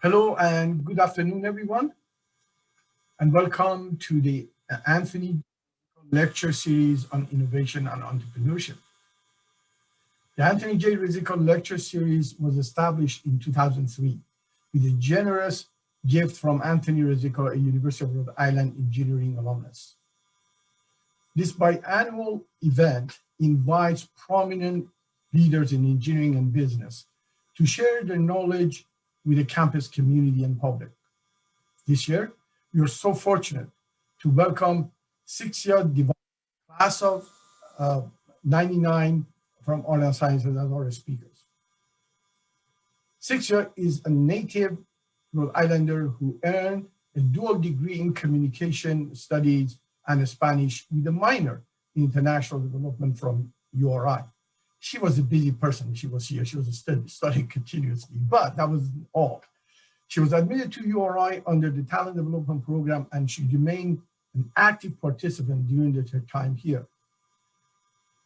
Hello and good afternoon, everyone, and welcome to the Anthony Lecture Series on Innovation and Entrepreneurship. The Anthony J. Risica Lecture Series was established in 2003 with a generous gift from Anthony Risica, a University of Rhode Island engineering alumnus. This biannual event invites prominent leaders in engineering and business to share their knowledge with the campus community and public. This year, we are so fortunate to welcome sixth-year Divine class of 99 from Art and Sciences as our speakers. Sixth-year is a native Rhode Islander who earned a dual degree in communication studies and Spanish with a minor in international development from URI. She was a busy person. She was here. She was studying continuously, but that was all. She was admitted to URI under the Talent Development Program, and she remained an active participant during her time here.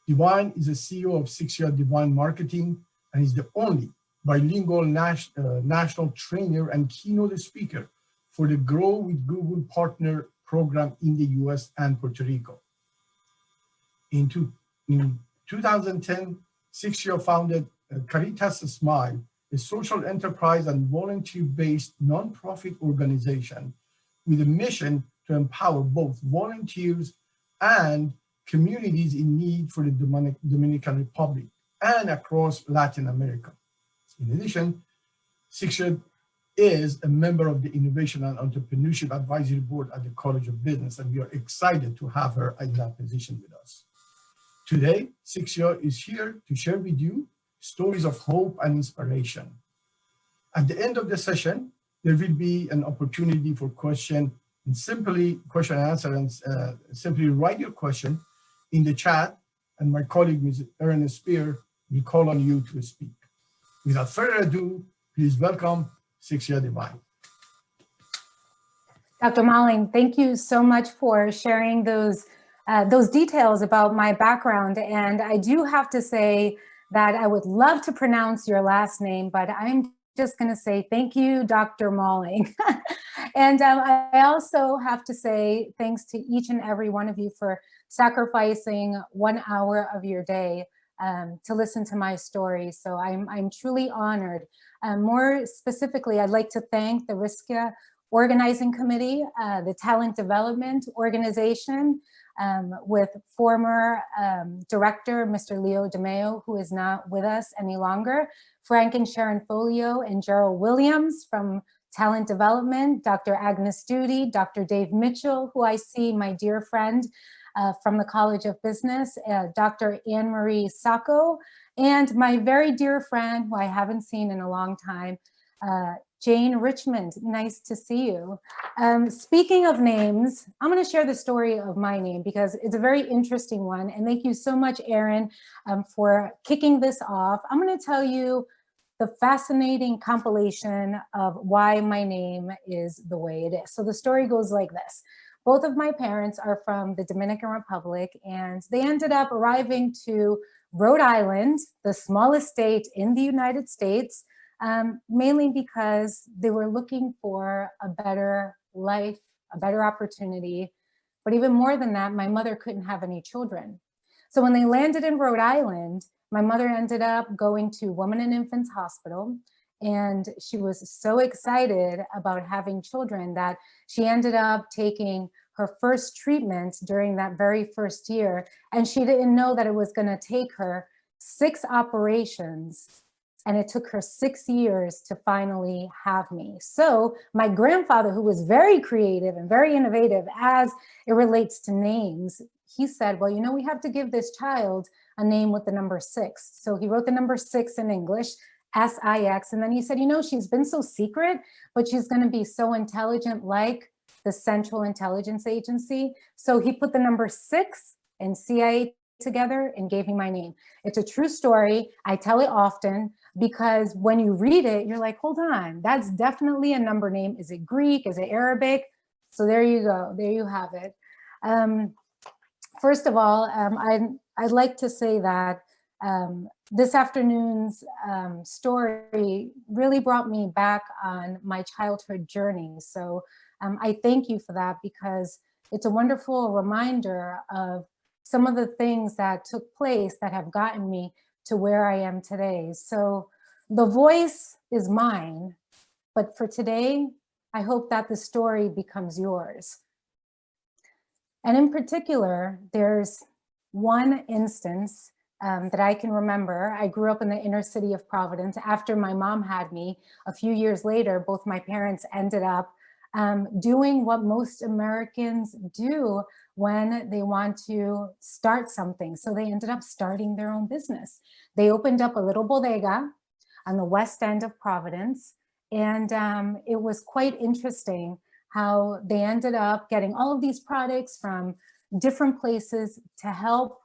Divine is the CEO of sixth-year Divine Marketing, and is the only bilingual national trainer and keynote speaker for the Grow with Google Partner Program in the US and Puerto Rico. In 2010, sixth-year founded Caritas Smile, a social enterprise and volunteer-based nonprofit organization with a mission to empower both volunteers and communities in need for the Dominican Republic and across Latin America. In addition, sixth-year is a member of the Innovation and Entrepreneurship Advisory Board at the College of Business, and we are excited to have her in that position with us. Today, sixth-year is here to share with you stories of hope and inspiration. At the end of the session, there will be an opportunity for question and answer, and simply write your question in the chat, and my colleague, Ms. Erin Spear, will call on you to speak. Without further ado, please welcome sixth-year Divine. Dr. Malling, thank you so much for sharing those details about my background. And I do have to say that I would love to pronounce your last name, but I'm just going to say thank you, Dr. Malling. And I also have to say thanks to each and every one of you for sacrificing 1 hour of your day to listen to my story. So I'm truly honored. More specifically, I'd like to thank the Risica Organizing Committee, the Talent Development Organization, with former director, Mr. Leo DeMeo, who is not with us any longer, Frank and Sharon Folio and Gerald Williams from Talent Development, Dr. Agnes Duty, Dr. Dave Mitchell, who I see, my dear friend from the College of Business, Dr. Anne-Marie Sacco, and my very dear friend, who I haven't seen in a long time, Jane Richmond. Nice to see you. Speaking of names, I'm going to share the story of my name because it's a very interesting one. And thank you so much, Erin, for kicking this off. I'm going to tell you the fascinating compilation of why my name is the way it is. So the story goes like this. Both of my parents are from the Dominican Republic, and they ended up arriving to Rhode Island, the smallest state in the United States, mainly because they were looking for a better life, a better opportunity. But even more than that, my mother couldn't have any children. So when they landed in Rhode Island, my mother ended up going to Women and Infants Hospital, and she was so excited about having children that she ended up taking her first treatment during that very first year. And she didn't know that it was going to take her 6 operations. And it took her 6 years to finally have me. So my grandfather, who was very creative and very innovative as it relates to names, he said, well, you know, we have to give this child a name with the number 6. So he wrote the number 6 in English, S-I-X. And then he said, you know, she's been so secret, but she's going to be so intelligent like the Central Intelligence Agency. So he put the number 6 and CIA together and gave me my name. It's a true story. I tell it often because when you read it, you're like, hold on, that's definitely a number name. Is it Greek? Is it Arabic? So there you go. There you have it. First of all, I'd like to say that This afternoon's story really brought me back on my childhood journey. So I thank you for that, because it's a wonderful reminder of some of the things that took place that have gotten me to where I am today. So the voice is mine, but for today, I hope that the story becomes yours. And in particular, there's one instance that I can remember. I grew up in the inner city of Providence. After my mom had me, a few years later, both my parents ended up doing what most Americans do when they want to start something. So they ended up starting their own business. They opened up a little bodega on the west end of Providence. And it was quite interesting how they ended up getting all of these products from different places to help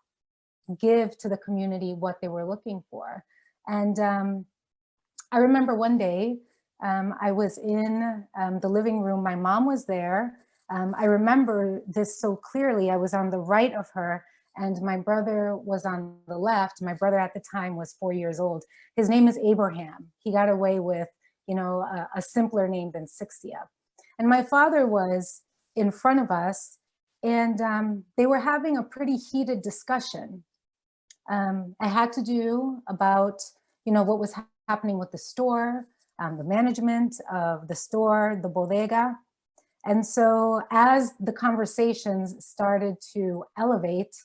give to the community what they were looking for. And I remember one day I was in the living room. My mom was there. I remember this so clearly. I was on the right of her and my brother was on the left. My brother at the time was 4 years old. His name is Abraham. He got away with, you know, a simpler name than Sixia. And my father was in front of us, and they were having a pretty heated discussion. I had to do about, you know, what was happening with the store, the management of the store, the bodega. And so as the conversations started to elevate,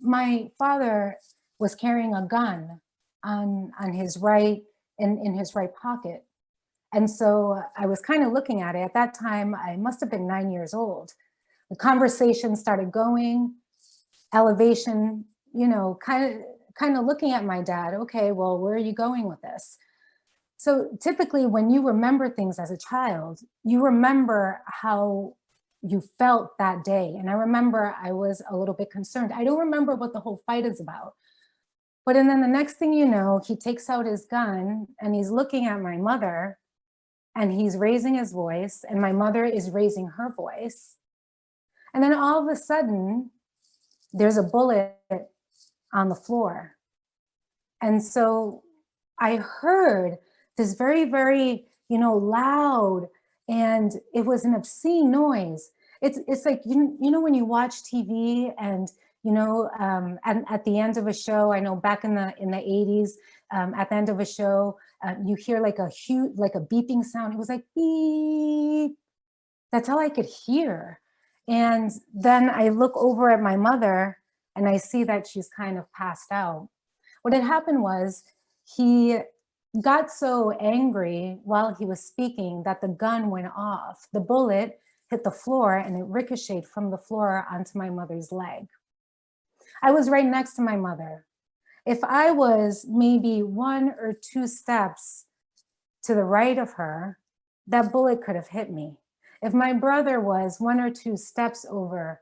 my father was carrying a gun on his right, in his right pocket. And so I was kind of looking at it. At that time, I must have been 9 years old. The conversation started going, elevation, you know, kind of looking at my dad. Okay, well, where are you going with this? So typically when you remember things as a child, you remember how you felt that day. And I remember I was a little bit concerned. I don't remember what the whole fight is about. But and then the next thing you know, he takes out his gun and he's looking at my mother and he's raising his voice and my mother is raising her voice. And then all of a sudden, there's a bullet on the floor. And so I heard this very, very, you know, loud, and it was an obscene noise. It's like, you know, when you watch TV and, you know, at the end of a show, I know back in the 80s, at the end of a show, you hear like a huge, like a beeping sound. It was like beep. That's all I could hear. And then I look over at my mother and I see that she's kind of passed out. What had happened was he got so angry while he was speaking that the gun went off. The bullet hit the floor and it ricocheted from the floor onto my mother's leg. I was right next to my mother. If I was maybe 1 or 2 steps to the right of her, that bullet could have hit me. If my brother was 1 or 2 steps over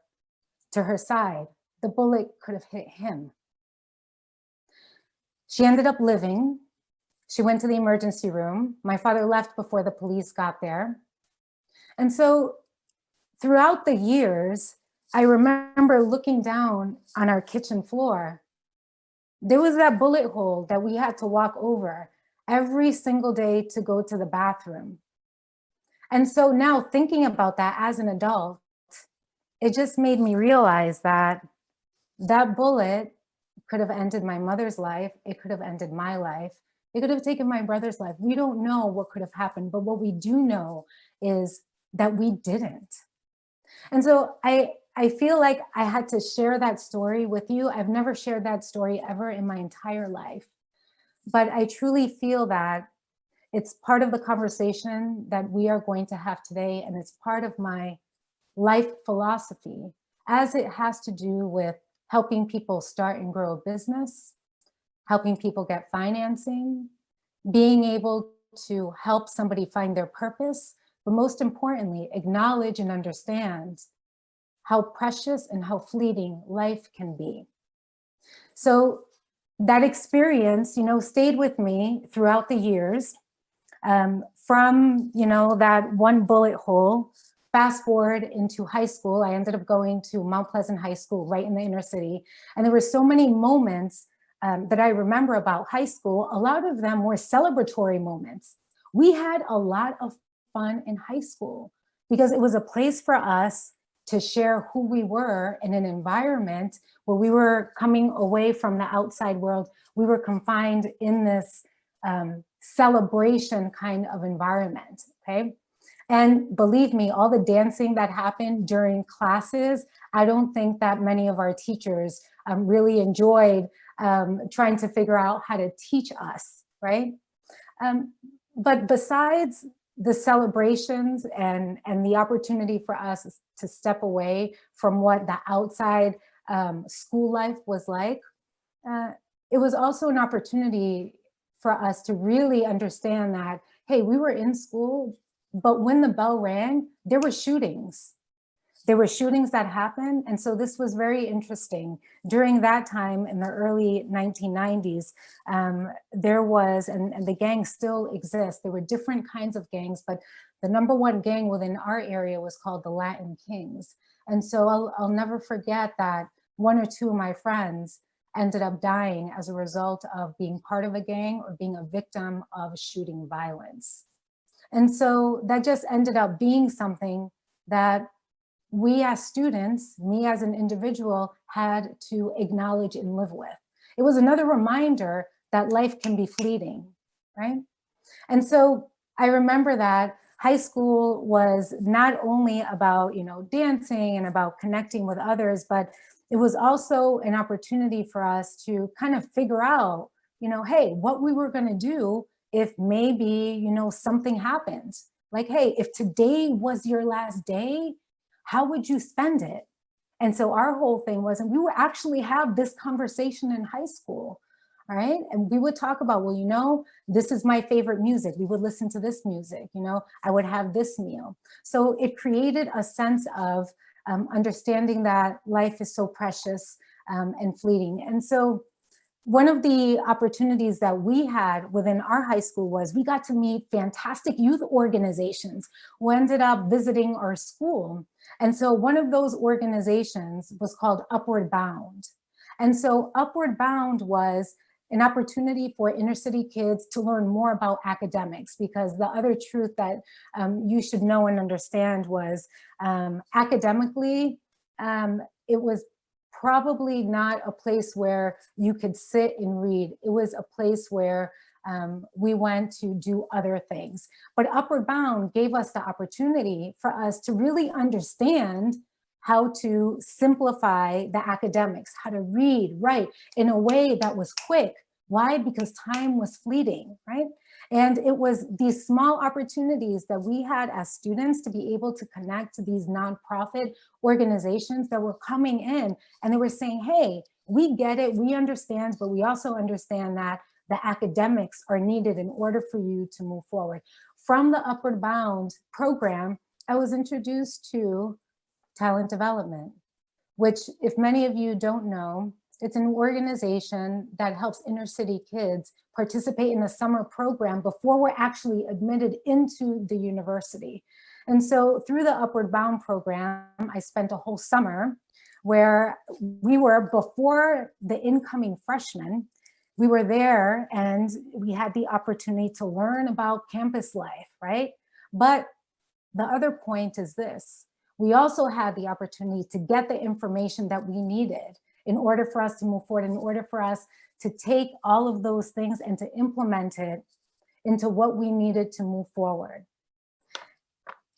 to her side, the bullet could have hit him. She ended up living. She went to the emergency room. My father left before the police got there. And so throughout the years, I remember looking down on our kitchen floor. There was that bullet hole that we had to walk over every single day to go to the bathroom. And so now thinking about that as an adult, it just made me realize that that bullet could have ended my mother's life. It could have ended my life. It could have taken my brother's life. We don't know what could have happened, but what we do know is that we didn't. And so I feel like I had to share that story with you. I've never shared that story ever in my entire life, but I truly feel that it's part of the conversation that we are going to have today, and it's part of my life philosophy, as it has to do with helping people start and grow a business, helping people get financing, being able to help somebody find their purpose, but most importantly, acknowledge and understand how precious and how fleeting life can be. So that experience, you know, stayed with me throughout the years. From, you know, that one bullet hole, fast forward into high school, I ended up going to Mount Pleasant High School right in the inner city. And there were so many moments that I remember about high school, a lot of them were celebratory moments. We had a lot of fun in high school because it was a place for us to share who we were in an environment where we were coming away from the outside world. We were confined in this celebration kind of environment, okay? And believe me, all the dancing that happened during classes, I don't think that many of our teachers really enjoyed trying to figure out how to teach us, right? But besides the celebrations and the opportunity for us to step away from what the outside school life was like, it was also an opportunity for us to really understand that, hey, we were in school, but when the bell rang, there were shootings. There were shootings that happened. And so this was very interesting. During that time in the early 1990s, there was, and the gangs still exist, there were different kinds of gangs, but the #1 gang within our area was called the Latin Kings. And so I'll never forget that one or two of my friends ended up dying as a result of being part of a gang or being a victim of shooting violence. And so that just ended up being something that we as students, me as an individual, had to acknowledge and live with. It was another reminder that life can be fleeting, right? And so I remember that high school was not only about, dancing and about connecting with others, but it was also an opportunity for us to kind of figure out, hey, what we were going to do if maybe, something happened. Like, hey, if today was your last day, how would you spend it? And so our whole thing was, and we would actually have this conversation in high school, all right? And we would talk about, well, this is my favorite music. We would listen to this music, I would have this meal. So it created a sense of understanding that life is so precious and fleeting. And so one of the opportunities that we had within our high school was we got to meet fantastic youth organizations who ended up visiting our school. And so one of those organizations was called Upward Bound. And so Upward Bound was an opportunity for inner city kids to learn more about academics, because the other truth that you should know and understand was academically, it was probably not a place where you could sit and read. It was a place where we went to do other things. But Upward Bound gave us the opportunity for us to really understand how to simplify the academics, how to read, write in a way that was quick. Why? Because time was fleeting, right? And it was these small opportunities that we had as students to be able to connect to these nonprofit organizations that were coming in, and they were saying, hey, we get it, we understand, but we also understand that the academics are needed in order for you to move forward. From the Upward Bound program, I was introduced to talent development, which, if many of you don't know, it's an organization that helps inner city kids participate in a summer program before we're actually admitted into the university. And so through the Upward Bound program, I spent a whole summer where we were, before the incoming freshmen, we were there and we had the opportunity to learn about campus life, right? But the other point is this: we also had the opportunity to get the information that we needed in order for us to move forward, in order for us to take all of those things and to implement it into what we needed to move forward.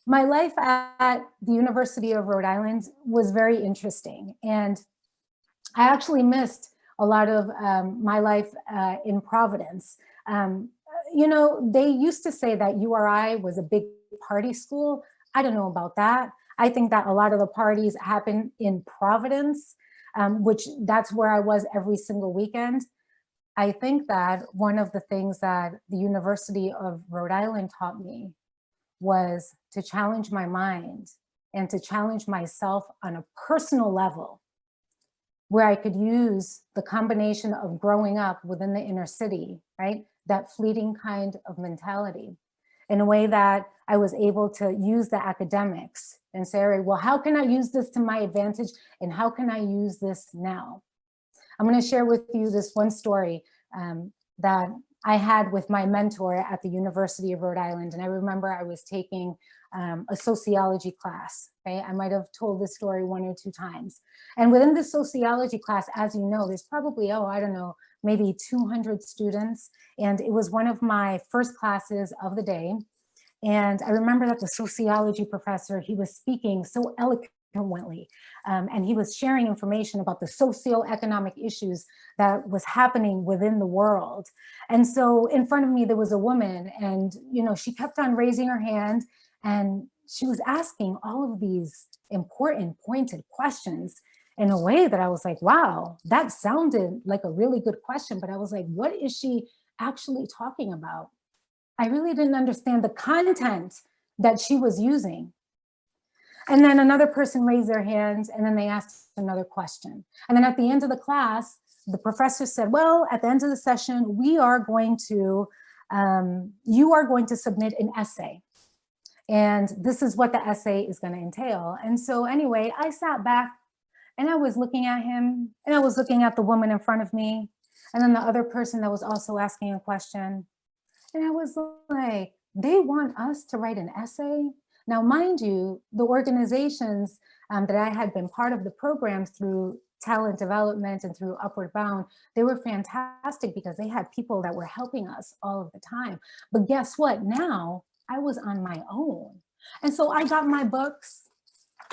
My life at the University of Rhode Island was very interesting. And I actually missed a lot of my life in Providence. They used to say that URI was a big party school. I don't know about that. I think that a lot of the parties happen in Providence, which that's where I was every single weekend. I think that one of the things that the University of Rhode Island taught me was to challenge my mind and to challenge myself on a personal level, where I could use the combination of growing up within the inner city, right? That fleeting kind of mentality, in a way that I was able to use the academics and say, all right, well, how can I use this to my advantage? And how can I use this now? I'm going to share with you this one story that I had with my mentor at the University of Rhode Island. And I remember I was taking a sociology class, right? I might have told this story 1 or 2 times. And within the sociology class, as you know, there's probably, oh, I don't know, maybe 200 students. And it was one of my first classes of the day. And I remember that the sociology professor, he was speaking so eloquently, and he was sharing information about the socioeconomic issues that was happening within the world. And so in front of me, there was a woman, and she kept on raising her hand, and she was asking all of these important, pointed questions in a way that I was like, wow, that sounded like a really good question. But I was like, what is she actually talking about? I really didn't understand the content that she was using. And then another person raised their hands, and then they asked another question. And then at the end of the class, the professor said, well, at the end of the session, you are going to submit an essay. And this is what the essay is going to entail. And so anyway, I sat back and I was looking at him, and I was looking at the woman in front of me, and then the other person that was also asking a question. And I was like, they want us to write an essay? Now, mind you, the organizations that I had been part of the programs through talent development and through Upward Bound, they were fantastic because they had people that were helping us all of the time. But guess what? Now I was on my own. And so I got my books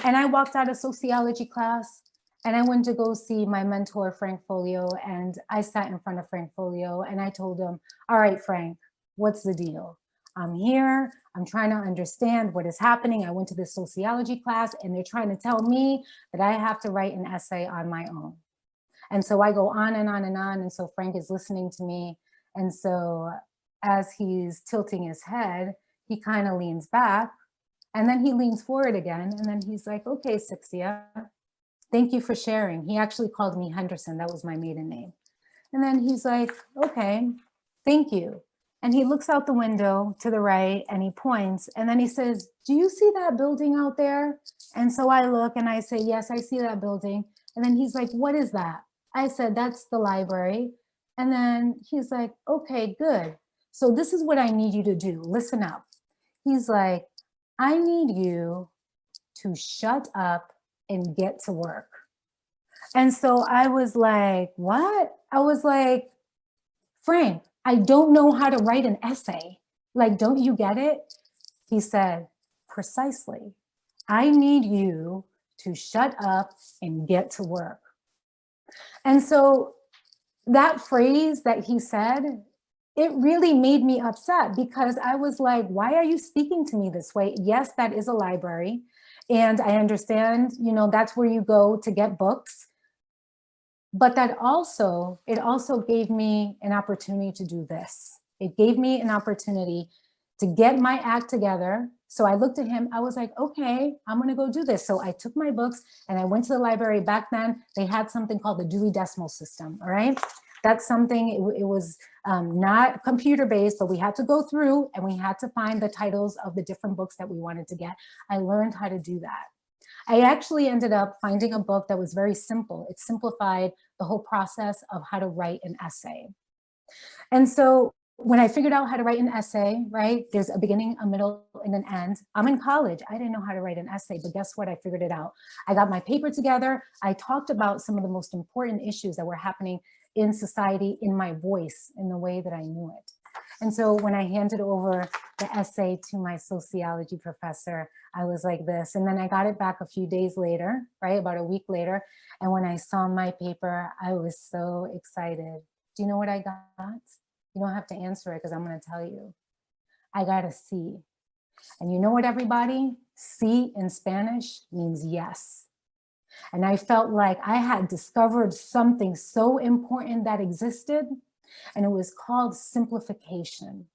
and I walked out of sociology class and I went to go see my mentor, Frank Folio. And I sat in front of Frank Folio and I told him, all right, Frank, what's the deal? I'm here, I'm trying to understand what is happening. I went to this sociology class and they're trying to tell me that I have to write an essay on my own. And so I go on and on and on. And so Frank is listening to me. And so as he's tilting his head, he kind of leans back and then he leans forward again. And then he's like, okay, Sixia, thank you for sharing. He actually called me Henderson. That was my maiden name. And then he's like, okay, thank you. And he looks out the window to the right and he points and then he says, do you see that building out there? And so I look and I say, yes, I see that building. And then he's like, what is that? I said, that's the library. And then he's like, okay, good. So this is what I need you to do. Listen up. He's like, I need you to shut up and get to work. And so I was like, what? I was like, Frank, I don't know how to write an essay. Like, don't you get it? He said, precisely. I need you to shut up and get to work. And so that phrase that he said, it really made me upset because I was like, why are you speaking to me this way? Yes, that is a library. And I understand, that's where you go to get books. But it also gave me an opportunity to do this. It gave me an opportunity to get my act together. So I looked at him, I was like, okay, I'm gonna go do this. So I took my books and I went to the library. Back then, they had something called the Dewey Decimal System, all right? That's something, it was not computer-based, but we had to go through and we had to find the titles of the different books that we wanted to get. I learned how to do that. I actually ended up finding a book that was very simple. It simplified the whole process of how to write an essay. And so when I figured out how to write an essay, right, there's a beginning, a middle, and an end. I'm in college. I didn't know how to write an essay, but guess what? I figured it out. I got my paper together. I talked about some of the most important issues that were happening in society in my voice, in the way that I knew it. And so when I handed over the essay to my sociology professor, I was like this. And then I got it back a few days later, right, about a week later. And when I saw my paper, I was so excited. Do you know what I got? You don't have to answer it because I'm going to tell you. I got a C. And you know what, everybody? C in Spanish means yes. And I felt like I had discovered something so important that existed. And it was called simplification.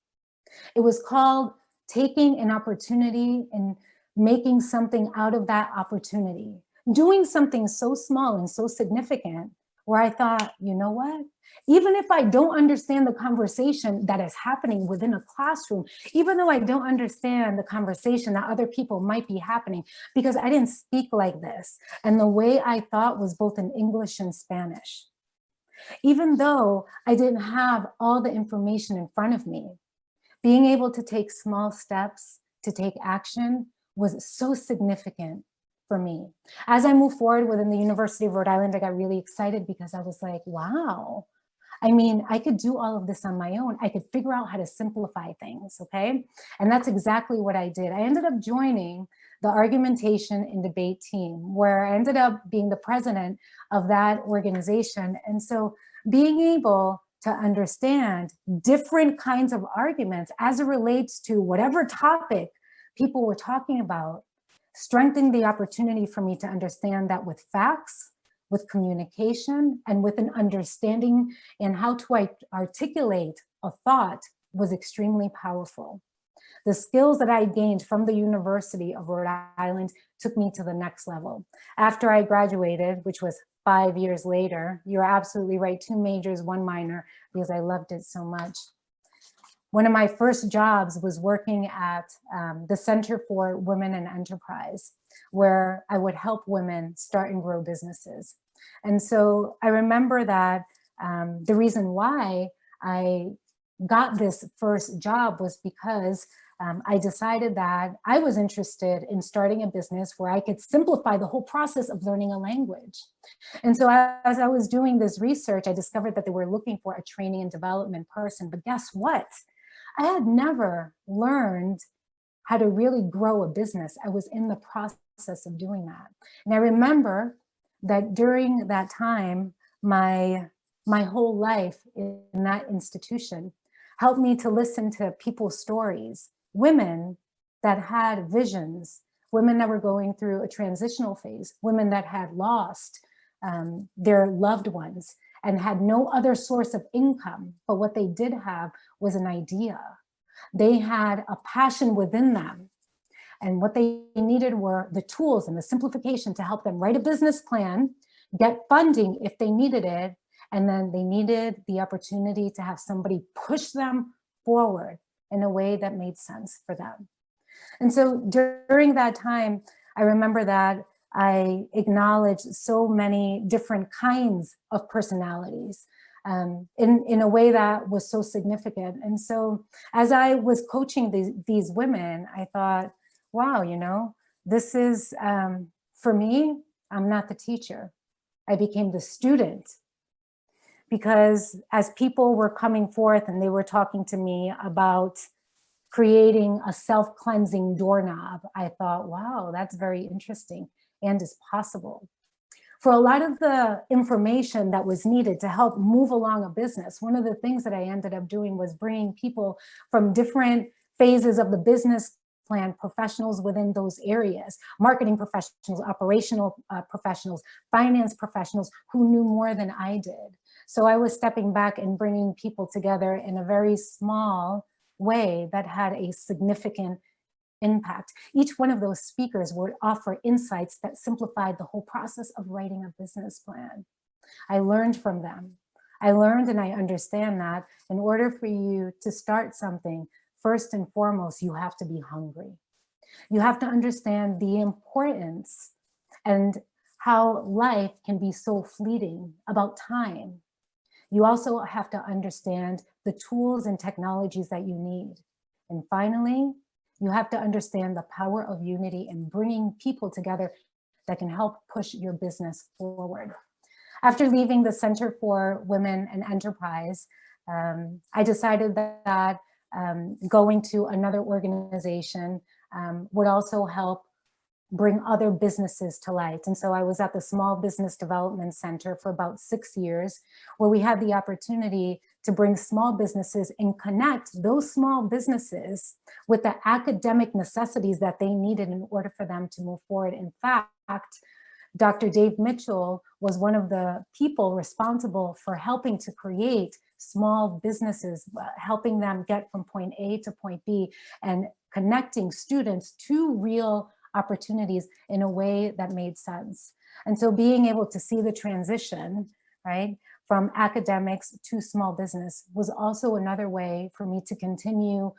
It was called taking an opportunity and making something out of that opportunity. Doing something so small and so significant where I thought, you know what? Even if I don't understand the conversation that is happening within a classroom, even though I don't understand the conversation that other people might be happening, because I didn't speak like this. And the way I thought was both in English and Spanish. Even though I didn't have all the information in front of me, being able to take small steps to take action was so significant for me. As I moved forward within the University of Rhode Island, I got really excited because I was like, wow, I mean, I could do all of this on my own. I could figure out how to simplify things, okay? And that's exactly what I did. I ended up joining the argumentation and debate team, where I ended up being the president of that organization. And so being able to understand different kinds of arguments as it relates to whatever topic people were talking about, strengthened the opportunity for me to understand that with facts, with communication, and with an understanding in how to articulate a thought was extremely powerful. The skills that I gained from the University of Rhode Island took me to the next level. After I graduated, which was 5 years later, you're absolutely right, 2 majors, 1 minor, because I loved it so much. One of my first jobs was working at the Center for Women in Enterprise, where I would help women start and grow businesses. And so I remember that the reason why I got this first job was because I decided that I was interested in starting a business where I could simplify the whole process of learning a language. And so as I was doing this research, I discovered that they were looking for a training and development person. But guess what? I had never learned how to really grow a business. I was in the process of doing that. And I remember that during that time, my whole life in that institution helped me to listen to people's stories, women that had visions, women that were going through a transitional phase, women that had lost their loved ones and had no other source of income, but what they did have was an idea. They had a passion within them. And what they needed were the tools and the simplification to help them write a business plan, get funding if they needed it, and then they needed the opportunity to have somebody push them forward in a way that made sense for them. And so during that time, I remember that I acknowledged so many different kinds of personalities in a way that was so significant. And so as I was coaching these women, I thought, wow, you know, this is, for me, I'm not the teacher. I became the student. Because as people were coming forth and they were talking to me about creating a self-cleansing doorknob, I thought, wow, that's very interesting and is possible. For a lot of the information that was needed to help move along a business, one of the things that I ended up doing was bringing people from different phases of the business plan, professionals within those areas, marketing professionals, operational professionals, finance professionals who knew more than I did. So I was stepping back and bringing people together in a very small way that had a significant impact. Each one of those speakers would offer insights that simplified the whole process of writing a business plan. I learned from them. I learned and I understand that in order for you to start something, first and foremost, you have to be hungry. You have to understand the importance and how life can be so fleeting about time. You also have to understand the tools and technologies that you need. And finally, you have to understand the power of unity and bringing people together that can help push your business forward. After leaving the Center for Women and Enterprise, I decided that going to another organization would also help bring other businesses to light. And so I was at the Small Business Development Center for about 6 years, where we had the opportunity to bring small businesses and connect those small businesses with the academic necessities that they needed in order for them to move forward. In fact, Dr. Dave Mitchell was one of the people responsible for helping to create small businesses, helping them get from point A to point B and connecting students to real opportunities in a way that made sense. And so being able to see the transition, right, from academics to small business was also another way for me to continue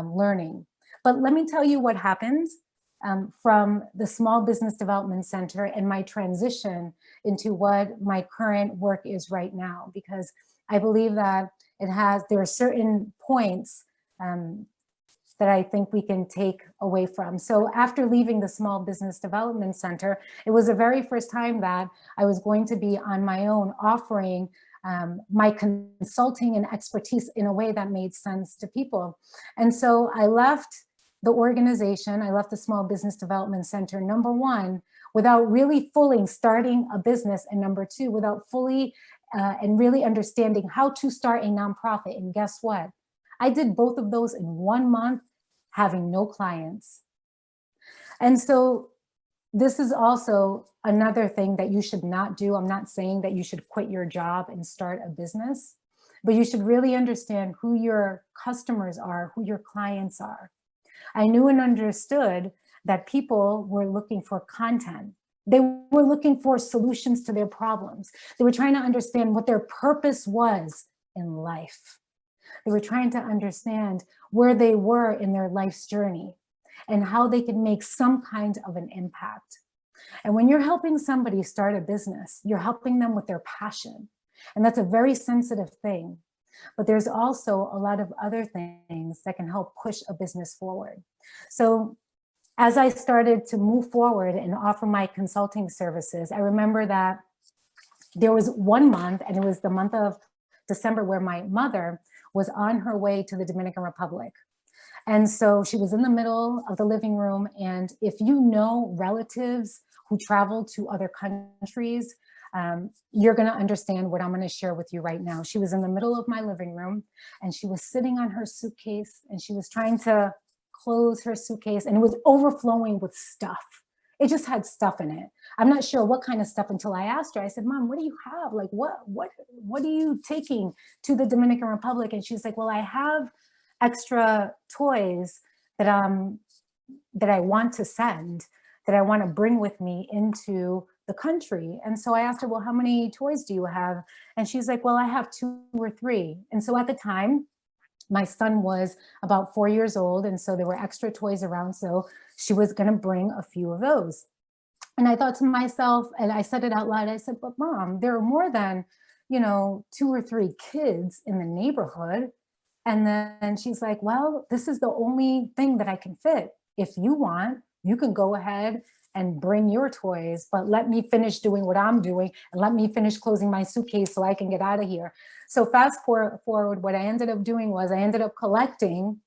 learning. But let me tell you what happened from the Small Business Development Center and my transition into what my current work is right now, because I believe that there are certain points that I think we can take away from. So after leaving the Small Business Development Center, it was the very first time that I was going to be on my own offering my consulting and expertise in a way that made sense to people. And so I left the organization, I left the Small Business Development Center, number one, without really fully starting a business, and number two, without fully and really understanding how to start a nonprofit. And guess what? I did both of those in 1 month, having no clients. And so this is also another thing that you should not do. I'm not saying that you should quit your job and start a business, but you should really understand who your customers are, who your clients are. I knew and understood that people were looking for content. They were looking for solutions to their problems. They were trying to understand what their purpose was in life. They were trying to understand where they were in their life's journey and how they could make some kind of an impact. And when you're helping somebody start a business, you're helping them with their passion. And that's a very sensitive thing. But there's also a lot of other things that can help push a business forward. So as I started to move forward and offer my consulting services, I remember that there was 1 month, and it was the month of December, where my mother was on her way to the Dominican Republic. And so she was in the middle of the living room. And if you know relatives who travel to other countries, you're going to understand what I'm going to share with you right now. She was in the middle of my living room, and she was sitting on her suitcase, and she was trying to close her suitcase, and it was overflowing with stuff. It just had stuff in it. I'm not sure what kind of stuff until I asked her. I said, Mom, what do you have? Like, what are you taking to the Dominican Republic? And she's like, well, I have extra toys that I want to send, that I want to bring with me into the country. And so I asked her, well, how many toys do you have? And she's like, well, I have 2 or 3. And so at the time, my son was about 4 years old. And so there were extra toys around. So she was going to bring a few of those. And I thought to myself, and I said it out loud, I said, but Mom, there are more than, 2 or 3 kids in the neighborhood. And then she's like, well, this is the only thing that I can fit. If you want, you can go ahead and bring your toys, but let me finish doing what I'm doing, and let me finish closing my suitcase so I can get out of here. So fast forward, what I ended up doing was I ended up collecting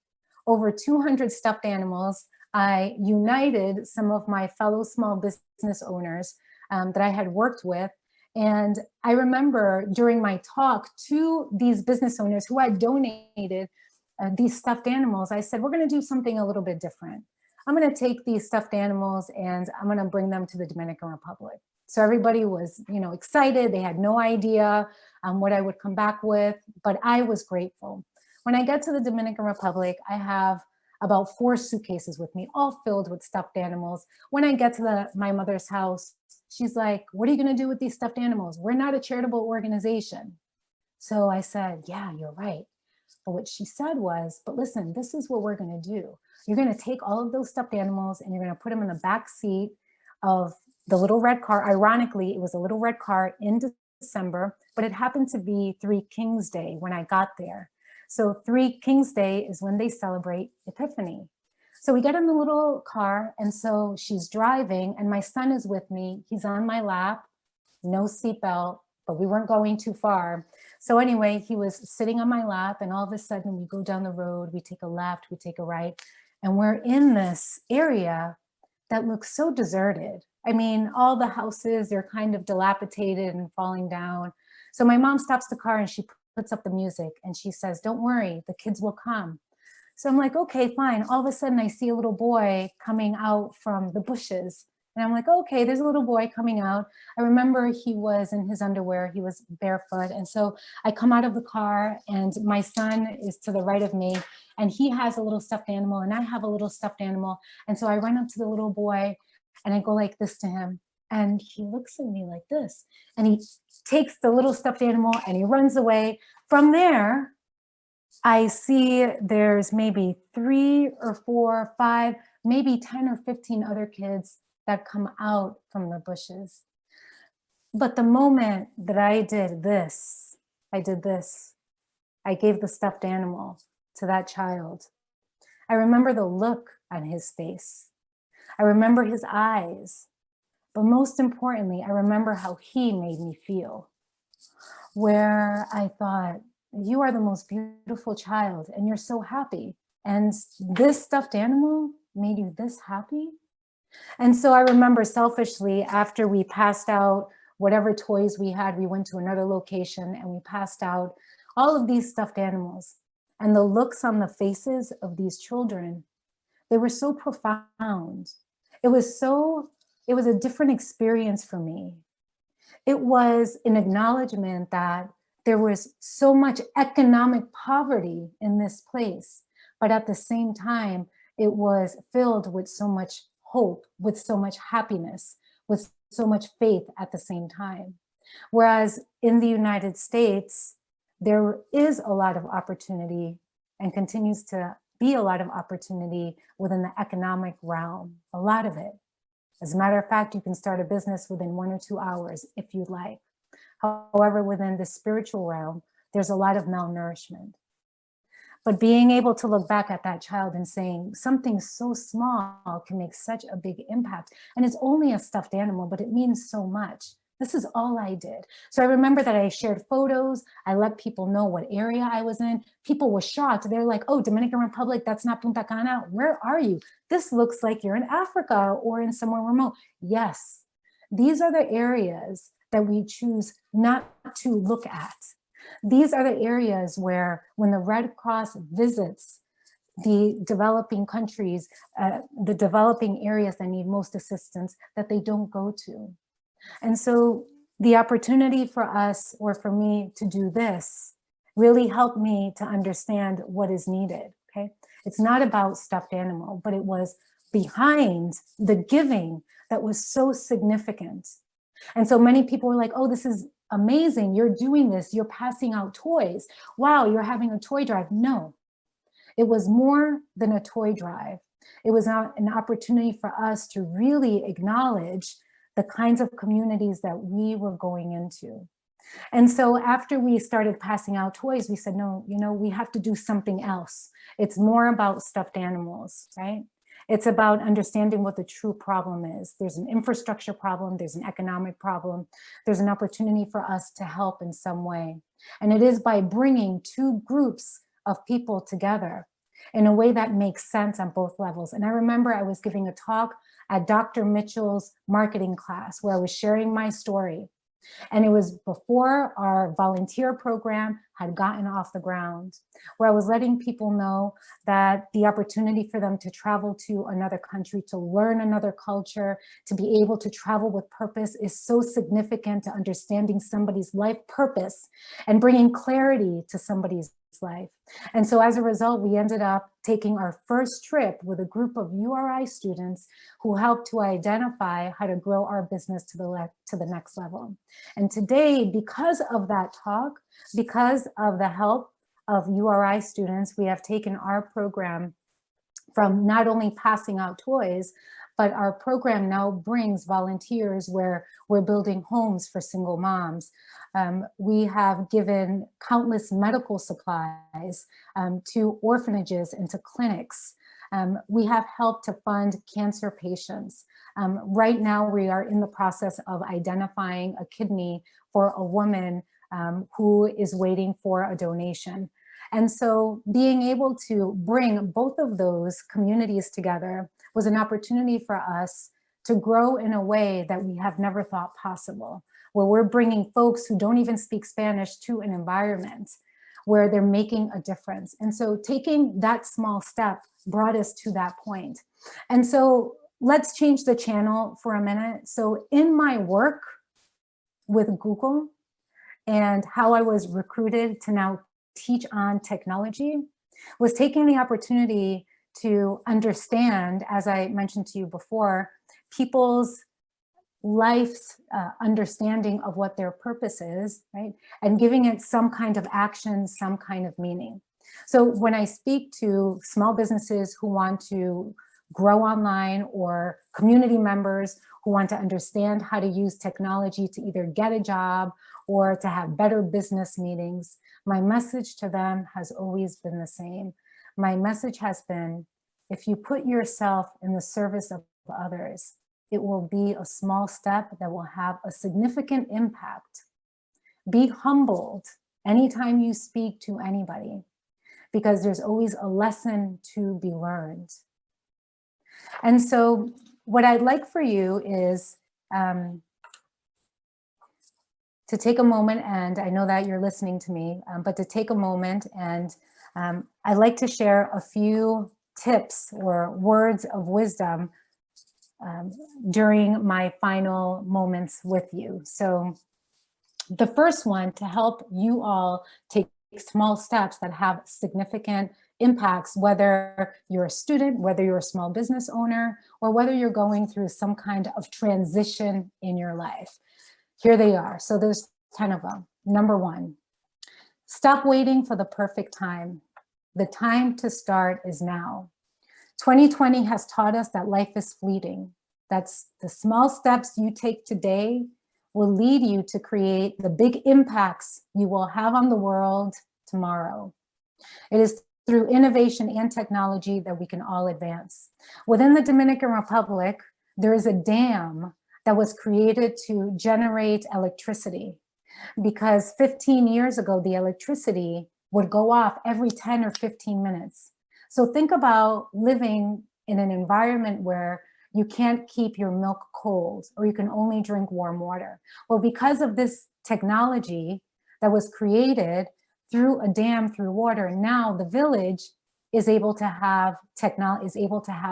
over 200 stuffed animals. I united some of my fellow small business owners that I had worked with. And I remember during my talk to these business owners who had donated these stuffed animals, I said, we're going to do something a little bit different. I'm going to take these stuffed animals and I'm going to bring them to the Dominican Republic. So everybody was, excited. They had no idea what I would come back with, but I was grateful. When I get to the Dominican Republic, I have about 4 suitcases with me, all filled with stuffed animals. When I get to my mother's house, she's like, what are you going to do with these stuffed animals? We're not a charitable organization. So I said, yeah, you're right. But what she said was, but listen, this is what we're going to do. You're going to take all of those stuffed animals and you're going to put them in the back seat of the little red car. Ironically, it was a little red car in December, but it happened to be 3 Kings Day when I got there. So 3 Kings Day is when they celebrate Epiphany. So we get in the little car, and so she's driving, and my son is with me. He's on my lap, no seatbelt, but we weren't going too far. So anyway, he was sitting on my lap, and all of a sudden we go down the road, we take a left, we take a right, and we're in this area that looks so deserted. I mean, all the houses, they're kind of dilapidated and falling down. So my mom stops the car and she puts up the music and she says, don't worry, the kids will come. So I'm like, okay, fine. All of a sudden I see a little boy coming out from the bushes. And I'm like, okay, there's a little boy coming out. I remember he was in his underwear, he was barefoot. And so I come out of the car and my son is to the right of me and he has a little stuffed animal and I have a little stuffed animal. And so I run up to the little boy and I go like this to him. And he looks at me like this and he takes the little stuffed animal and he runs away. From there, I see there's maybe 3 or 4 or 5 maybe 10 or 15 other kids that come out from the bushes. But the moment that I did this, I gave the stuffed animal to that child. I remember the look on his face. I remember his eyes. But most importantly, I remember how he made me feel, where I thought, you are the most beautiful child and you're so happy. And this stuffed animal made you this happy? And so I remember selfishly, after we passed out whatever toys we had, we went to another location and we passed out all of these stuffed animals. And the looks on the faces of these children, they were so profound. It was a different experience for me. It was an acknowledgement that there was so much economic poverty in this place, but at the same time, it was filled with so much hope, with so much happiness, with so much faith at the same time. Whereas in the United States, there is a lot of opportunity and continues to be a lot of opportunity within the economic realm, a lot of it. As a matter of fact, you can start a business within 1 or 2 hours if you'd like. However, within the spiritual realm, there's a lot of malnourishment. But being able to look back at that child and saying something so small can make such a big impact. And it's only a stuffed animal, but it means so much. This is all I did. So I remember that I shared photos. I let people know what area I was in. People were shocked. They're like, oh, Dominican Republic, that's not Punta Cana. Where are you? This looks like you're in Africa or in somewhere remote. Yes, these are the areas that we choose not to look at. These are the areas where when the Red Cross visits the developing countries, the developing areas that need most assistance, that they don't go to. And so the opportunity for us, or for me to do this, really helped me to understand what is needed, okay? It's not about stuffed animal, but it was behind the giving that was so significant. And so many people were like, oh, this is amazing. You're doing this. You're passing out toys. Wow, you're having a toy drive. No, it was more than a toy drive. It was an opportunity for us to really acknowledge the kinds of communities that we were going into. And so after we started passing out toys, we said, no, we have to do something else. It's more about stuffed animals, right? It's about understanding what the true problem is. There's an infrastructure problem, there's an economic problem, there's an opportunity for us to help in some way. And it is by bringing two groups of people together in a way that makes sense on both levels. And I remember I was giving a talk at Dr. Mitchell's marketing class where I was sharing my story. And it was before our volunteer program had gotten off the ground, where I was letting people know that the opportunity for them to travel to another country, to learn another culture, to be able to travel with purpose is so significant to understanding somebody's life purpose and bringing clarity to somebody's life. And so as a result, we ended up taking our first trip with a group of URI students who helped to identify how to grow our business to the next level. And today, because of that talk, because of the help of URI students, we have taken our program from not only passing out toys, but our program now brings volunteers where we're building homes for single moms. We have given countless medical supplies to orphanages and to clinics. We have helped to fund cancer patients. Right now, we are in the process of identifying a kidney for a woman who is waiting for a donation. And so being able to bring both of those communities together was an opportunity for us to grow in a way that we have never thought possible, where we're bringing folks who don't even speak Spanish to an environment where they're making a difference. And so taking that small step brought us to that point. And so let's change the channel for a minute. So in my work with Google and how I was recruited to now teach on technology was taking the opportunity to understand, as I mentioned to you before, people's life's understanding of what their purpose is, right? And giving it some kind of action, some kind of meaning. So when I speak to small businesses who want to grow online, or community members who want to understand how to use technology to either get a job or to have better business meetings, my message to them has always been the same. My message has been, if you put yourself in the service of others, it will be a small step that will have a significant impact. Be humbled anytime you speak to anybody, because there's always a lesson to be learned. And so what I'd like for you is to take a moment, and I know that you're listening to me, but to take a moment, and I'd like to share a few tips or words of wisdom during my final moments with you. So the first one, to help you all take small steps that have significant impacts, whether you're a student, whether you're a small business owner, or whether you're going through some kind of transition in your life. Here they are. So there's 10 of them. Number one, stop waiting for the perfect time. The time to start is now. 2020 has taught us that life is fleeting. That's the small steps you take today will lead you to create the big impacts you will have on the world tomorrow. It is through innovation and technology that we can all advance. Within the Dominican Republic, there is a dam that was created to generate electricity, because 15 years ago, the electricity would go off every 10 or 15 minutes. So think about living in an environment where you can't keep your milk cold, or you can only drink warm water. Well, because of this technology that was created through a dam, through water, now the village is able to have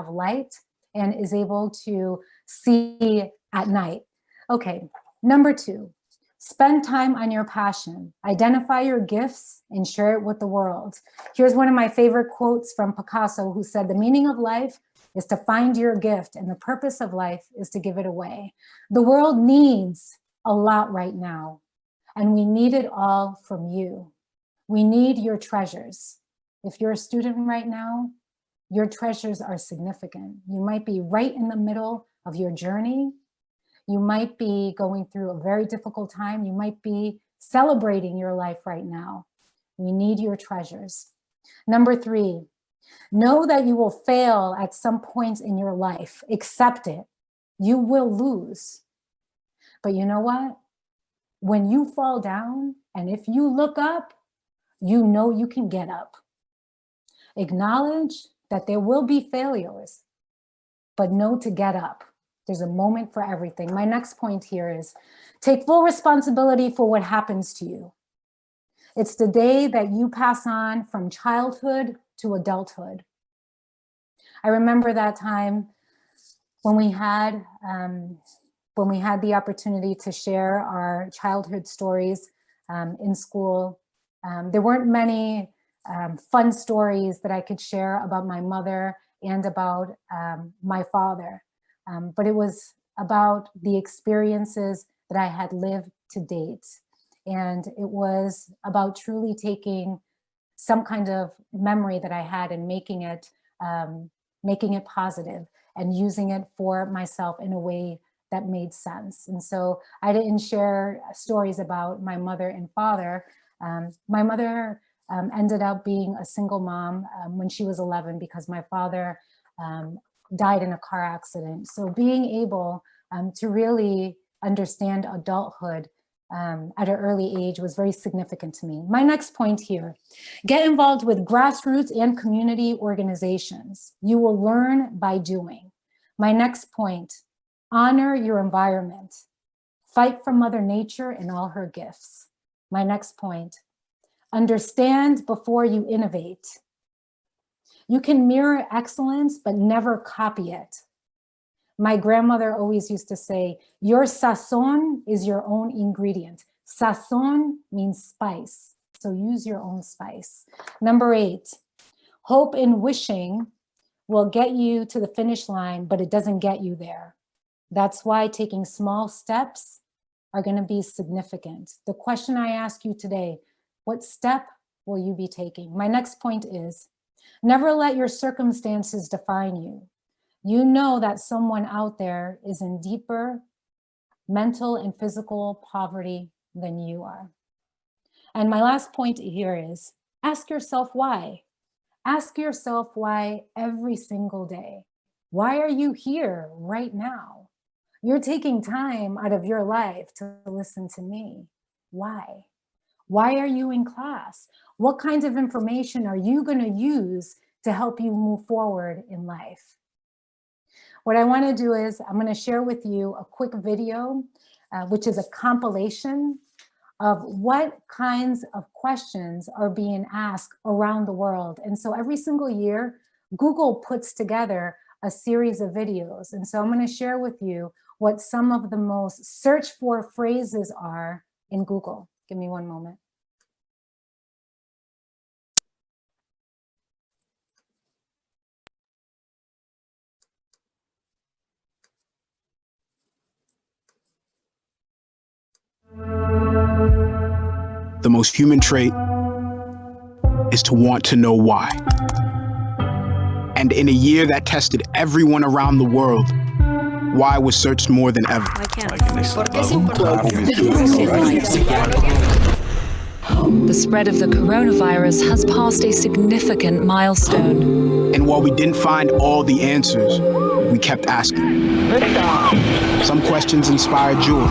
light and is able to see at night. Okay, number two, spend time on your passion. Identify your gifts and share it with the world. Here's one of my favorite quotes from Picasso, who said, "The meaning of life is to find your gift, and the purpose of life is to give it away." The world needs a lot right now, and we need it all from you. We need your treasures. If you're a student right now, your treasures are significant. You might be right in the middle of your journey. You might be going through a very difficult time. You might be celebrating your life right now. We need your treasures. Number three, know that you will fail at some points in your life. Accept it. You will lose. But you know what? When you fall down, and if you look up, you know you can get up. Acknowledge that there will be failures, but know to get up. There's a moment for everything. My next point here is take full responsibility for what happens to you. It's the day that you pass on from childhood to adulthood. I remember that time when we had the opportunity to share our childhood stories in school. There weren't many fun stories that I could share about my mother and about my father, but it was about the experiences that I had lived to date. And it was about truly taking some kind of memory that I had and making it positive and using it for myself in a way that made sense. And so I didn't share stories about my mother and father. My mother ended up being a single mom when she was 11 because my father died in a car accident. So being able to really understand adulthood at an early age was very significant to me. My next point here, get involved with grassroots and community organizations. You will learn by doing. My next point, honor your environment. Fight for Mother Nature and all her gifts. My next point, understand before you innovate. You can mirror excellence, but never copy it. My grandmother always used to say, your sazon is your own ingredient. Sazon means spice, so use your own spice. Number 8, hope and wishing will get you to the finish line, but it doesn't get you there. That's why taking small steps are going to be significant. The question I ask you today, what step will you be taking? My next point is, never let your circumstances define you. you know that someone out there is in deeper mental and physical poverty than you are. And my last point here is ask yourself why. Ask yourself why every single day. Why are you here right now? You're taking time out of your life to listen to me. Why? Why are you in class? What kinds of information are you going to use to help you move forward in life? What I want to do is I'm going to share with you a quick video, which is a compilation of what kinds of questions are being asked around the world. And so every single year, Google puts together a series of videos. And so I'm going to share with you what some of the most searched for phrases are in Google. Give me one moment. The most human trait is to want to know why. And in a year that tested everyone around the world, why was searched more than ever. The spread of the coronavirus has passed a significant milestone. And while we didn't find all the answers, we kept asking. Some questions inspired joy,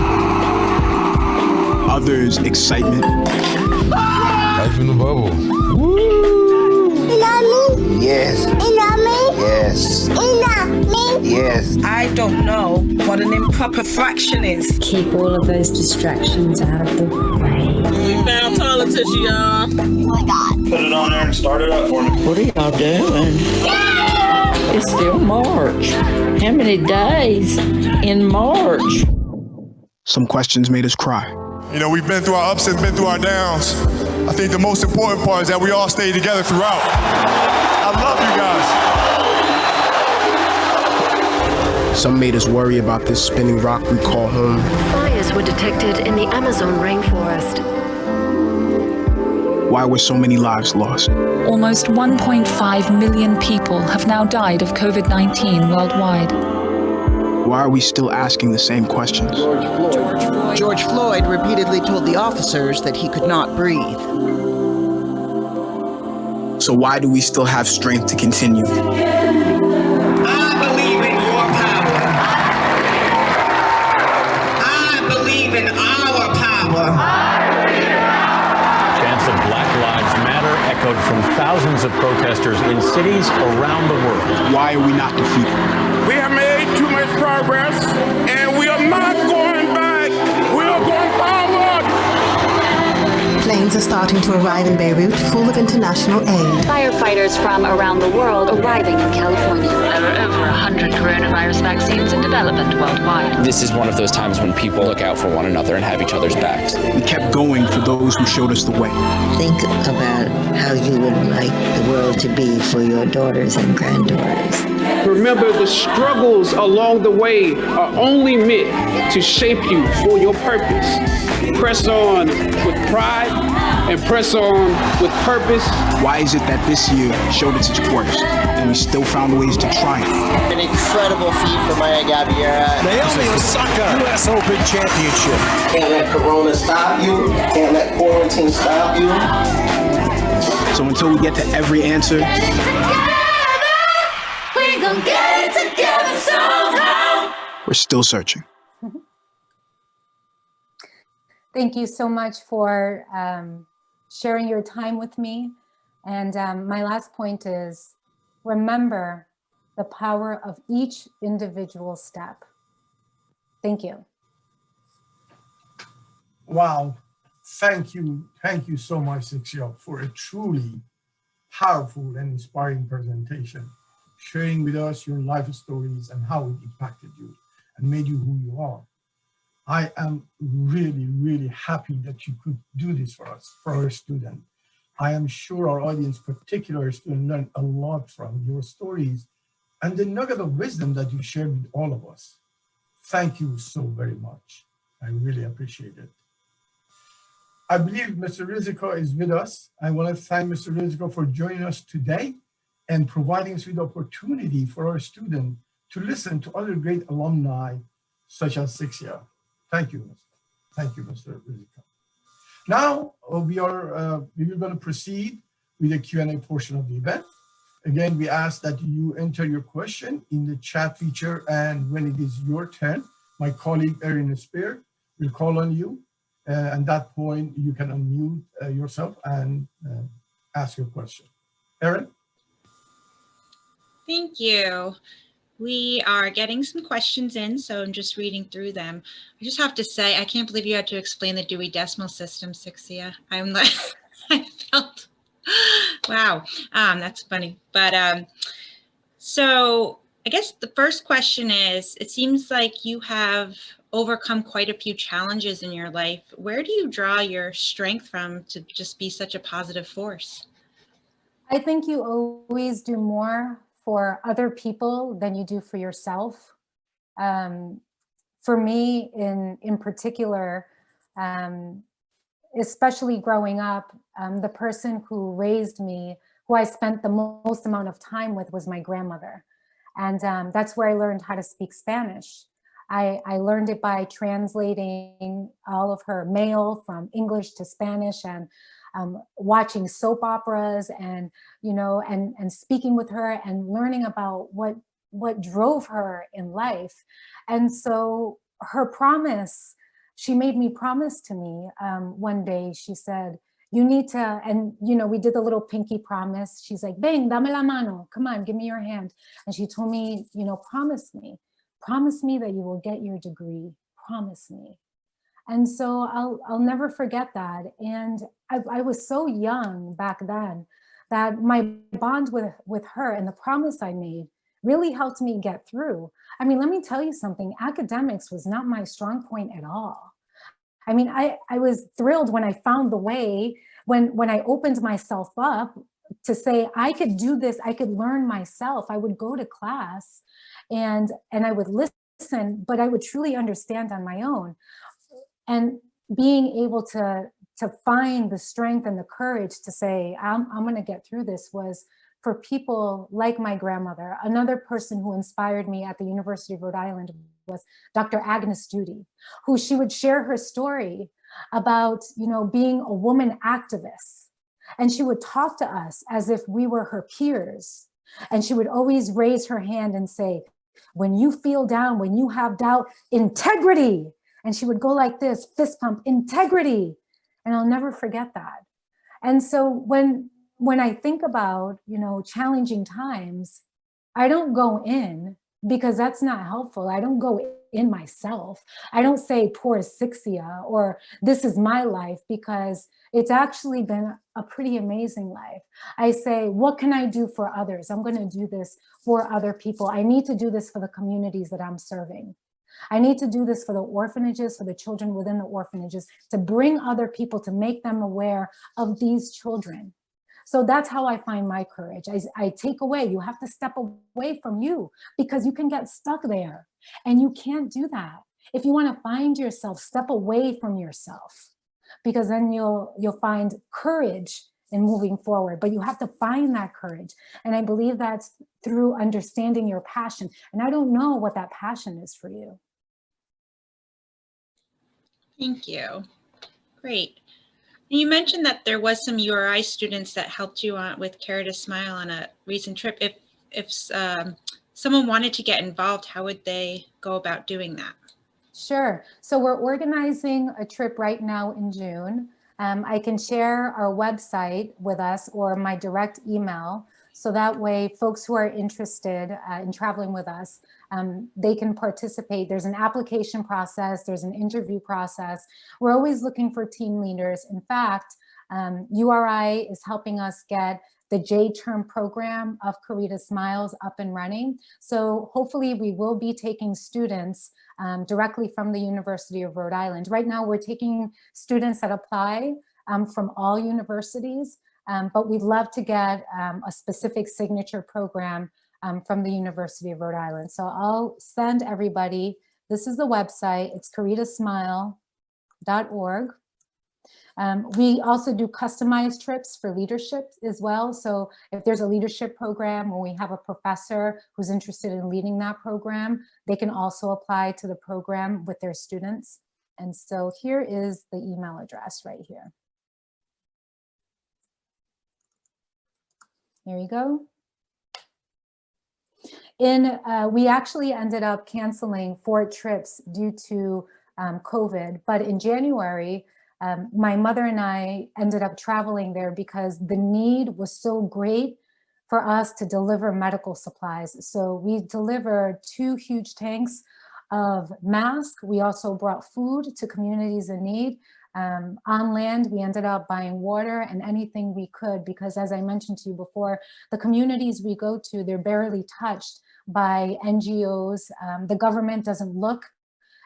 others excitement. Life in the bubble. You love me? Yes. You love me? Yes. You love me? Yes. I don't know what an improper fraction is. Keep all of those distractions out of the way. We found toilet tissue, y'all. Oh my God. Put it on there and start it up for me. What are y'all doing? It's still March. How many days in March? Some questions made us cry. You know, we've been through our ups and been through our downs. I think the most important part is that we all stay together throughout. I love you guys. Some made us worry about this spinning rock we call home. Fires were detected in the Amazon rainforest. Why were so many lives lost? Almost 1.5 million people have now died of COVID-19 worldwide. Why are we still asking the same questions? George Floyd repeatedly told the officers that he could not breathe. So why do we still have strength to continue? I believe in your power. I believe in our power. Chants of Black Lives Matter echoed from thousands of protesters in cities around the world. Why are we not defeated? We have made too much progress, and we are not going back. We are going forward. Planes are starting to arrive in Beirut, full of international aid. Firefighters from around the world arriving in California. There are over 100 coronavirus vaccines in development worldwide. This is one of those times when people look out for one another and have each other's backs. We kept going for those who showed us the way. Think about how you would like the world to be for your daughters and granddaughters. Remember, the struggles along the way are only meant to shape you for your purpose. Press on with pride and press on with purpose. Why is it that this year showed us its worst and we still found ways to triumph? An incredible feat for Maya Gabriela. Naomi Osaka, U.S. Open Championship. Can't let Corona stop you. Can't let quarantine stop you. So until we get to every answer, We gon' get it together somehow. we're still searching. Thank you so much for sharing your time with me. And my last point is, remember the power of each individual step. Thank you. Wow. Thank you so much, Risica, for a truly powerful and inspiring presentation, sharing with us your life stories and how it impacted you and made you who you are. I am really, really happy that you could do this for us, for our student. I am sure our audience, particular student, learned a lot from your stories and the nugget of wisdom that you shared with all of us. Thank you so very much. I really appreciate it. I believe Mr. Risica is with us. I want to thank Mr. Risica for joining us today and providing us with the opportunity for our student to listen to other great alumni such as Sixia. Thank you, Mr. Risica. Now we are going to proceed with the Q&A portion of the event. Again, we ask that you enter your question in the chat feature, and when it is your turn, my colleague Erin Spear will call on you. At that point, you can unmute yourself and ask your question. Erin? Thank you. We are getting some questions in, so I'm just reading through them. I just have to say, I can't believe you had to explain the Dewey Decimal System, Sixia. I'm like, I felt, wow, that's funny. But so I guess the first question is, it seems like you have overcome quite a few challenges in your life. Where do you draw your strength from to just be such a positive force? I think you always do more for other people than you do for yourself. For me, in particular, especially growing up, the person who raised me, who I spent the most amount of time with, was my grandmother. And that's where I learned how to speak Spanish. I learned it by translating all of her mail from English to Spanish, and watching soap operas, and and speaking with her and learning about what drove her in life. And so her promise, she made me promise to me one day. She said, you need to, and we did the little pinky promise. She's like, ven, dame la mano, come on, give me your hand. And she told me, promise me that you will get your degree, promise me. And so I'll never forget that. And I was so young back then that my bond with her and the promise I made really helped me get through. I mean, let me tell you something, academics was not my strong point at all. I mean, I was thrilled when I found the way, when I opened myself up to say, I could do this, I could learn myself. I would go to class and I would listen, but I would truly understand on my own. And being able to find the strength and the courage to say, I'm gonna get through this, was for people like my grandmother. Another person who inspired me at the University of Rhode Island was Dr. Agnes Judy, who she would share her story about, being a woman activist. And she would talk to us as if we were her peers. And she would always raise her hand and say, when you feel down, when you have doubt, integrity. And she would go like this, fist pump, integrity. And I'll never forget that. And so when I think about, challenging times, I don't go in, because that's not helpful. I don't go in myself. I don't say poor Sixia or this is my life, because it's actually been a pretty amazing life. I say, what can I do for others? I'm going to do this for other people. I need to do this for the communities that I'm serving. I need to do this for the orphanages, for the children within the orphanages, to bring other people, to make them aware of these children. So that's how I find my courage. I take away, you have to step away from you, because you can get stuck there and you can't do that. If you want to find yourself, step away from yourself, because then you'll find courage in moving forward. But you have to find that courage. And I believe that's through understanding your passion. And I don't know what that passion is for you. Thank you. Great. You mentioned that there was some URI students that helped you with Care to Smile on a recent trip. If someone wanted to get involved, how would they go about doing that? Sure. So we're organizing a trip right now in June. I can share our website with us or my direct email, so that way folks who are interested in traveling with us, they can participate. There's an application process, there's an interview process. We're always looking for team leaders. In fact, URI is helping us get the J-term program of Carita Smiles up and running. So hopefully we will be taking students directly from the University of Rhode Island. Right now we're taking students that apply from all universities, but we'd love to get a specific signature program from the University of Rhode Island. So I'll send everybody, this is the website, it's caritasmile.org. We also do customized trips for leadership as well. So if there's a leadership program or we have a professor who's interested in leading that program, they can also apply to the program with their students. And so here is the email address right here. Here you go. We actually ended up canceling 4 trips due to COVID, but in January, my mother and I ended up traveling there because the need was so great for us to deliver medical supplies. So we delivered 2 huge tanks of masks. We also brought food to communities in need. On land, we ended up buying water and anything we could, because as I mentioned to you before, the communities we go to, they're barely touched by NGOs. The government doesn't look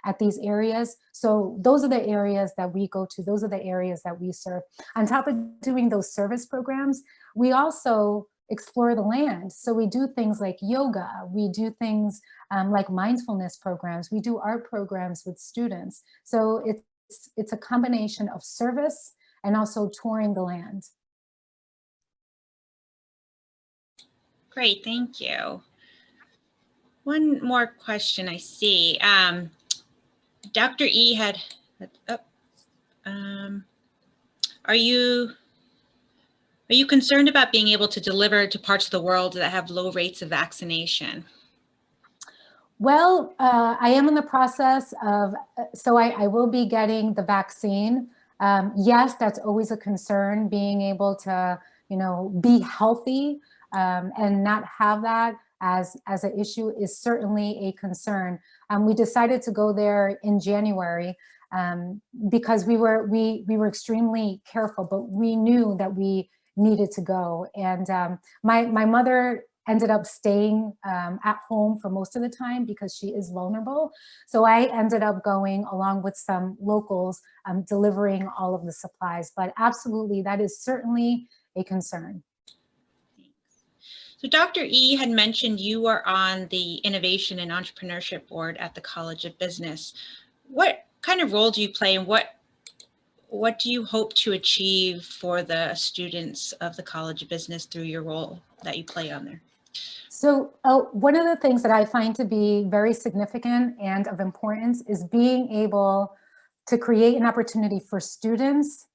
at these areas. So those are the areas that we go to. Those are the areas that we serve. On top of doing those service programs, we also explore the land. So we do things like yoga. We do things like mindfulness programs. We do art programs with students. So it's a combination of service and also touring the land. Great, thank you. One more question I see. Dr. E had, are you concerned about being able to deliver to parts of the world that have low rates of vaccination? Well, I am in the process of, so I will be getting the vaccine. Yes, that's always a concern, being able to, be healthy and not have that as an issue is certainly a concern. We decided to go there in January because we were extremely careful, but we knew that we needed to go. And my mother ended up staying at home for most of the time because she is vulnerable. So I ended up going along with some locals, delivering all of the supplies. But absolutely, that is certainly a concern. So Dr. E had mentioned you are on the Innovation and Entrepreneurship Board at the College of Business. What kind of role do you play, and what do you hope to achieve for the students of the College of Business through your role that you play on there? So one of the things that I find to be very significant and of importance is being able to create an opportunity for students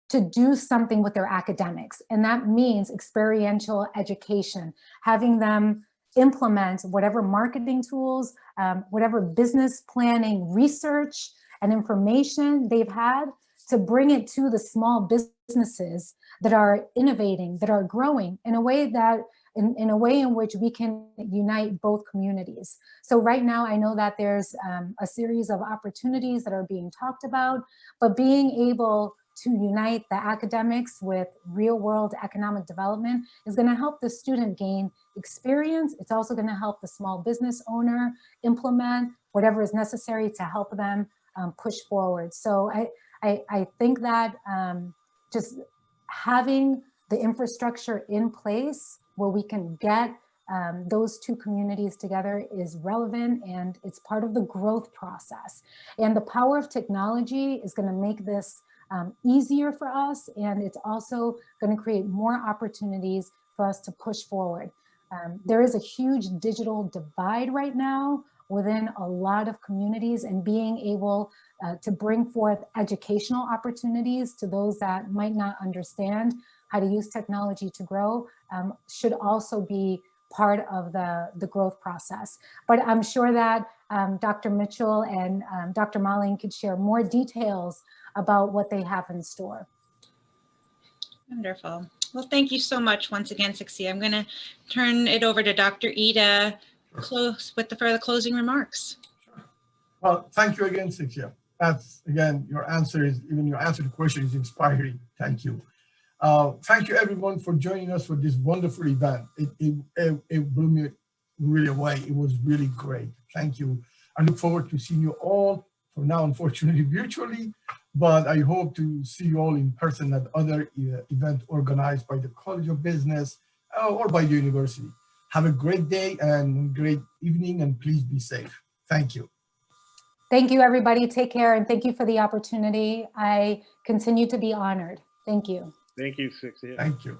to do something with their academics. And that means experiential education, having them implement whatever marketing tools, whatever business planning, research, and information they've had to bring it to the small businesses that are innovating, that are growing in a way that in a way in which we can unite both communities. So right now, I know that there's a series of opportunities that are being talked about, but being able to unite the academics with real world economic development is going to help the student gain experience. It's also going to help the small business owner implement whatever is necessary to help them push forward. So I think that just having the infrastructure in place where we can get those two communities together is relevant, and it's part of the growth process. And the power of technology is going to make this easier for us, and it's also going to create more opportunities for us to push forward. There is a huge digital divide right now within a lot of communities, and being able to bring forth educational opportunities to those that might not understand how to use technology to grow should also be part of the growth process. But I'm sure that Dr. Mitchell and Dr. Malin could share more details about what they have in store. Wonderful. Well, thank you so much once again, Sixia. I'm going to turn it over to Dr. E to close with the further closing remarks. Well, thank you again, Sixia. That's, again, your answer to the question is inspiring. Thank you. Thank you, everyone, for joining us for this wonderful event. It blew me really away. It was really great. Thank you. I look forward to seeing you all, for now, unfortunately, virtually, but I hope to see you all in person at other events organized by the College of Business or by the university. Have a great day and great evening, and please be safe. Thank you. Thank you, everybody. Take care, and thank you for the opportunity. I continue to be honored. Thank you. Thank you, Sixia. Thank you.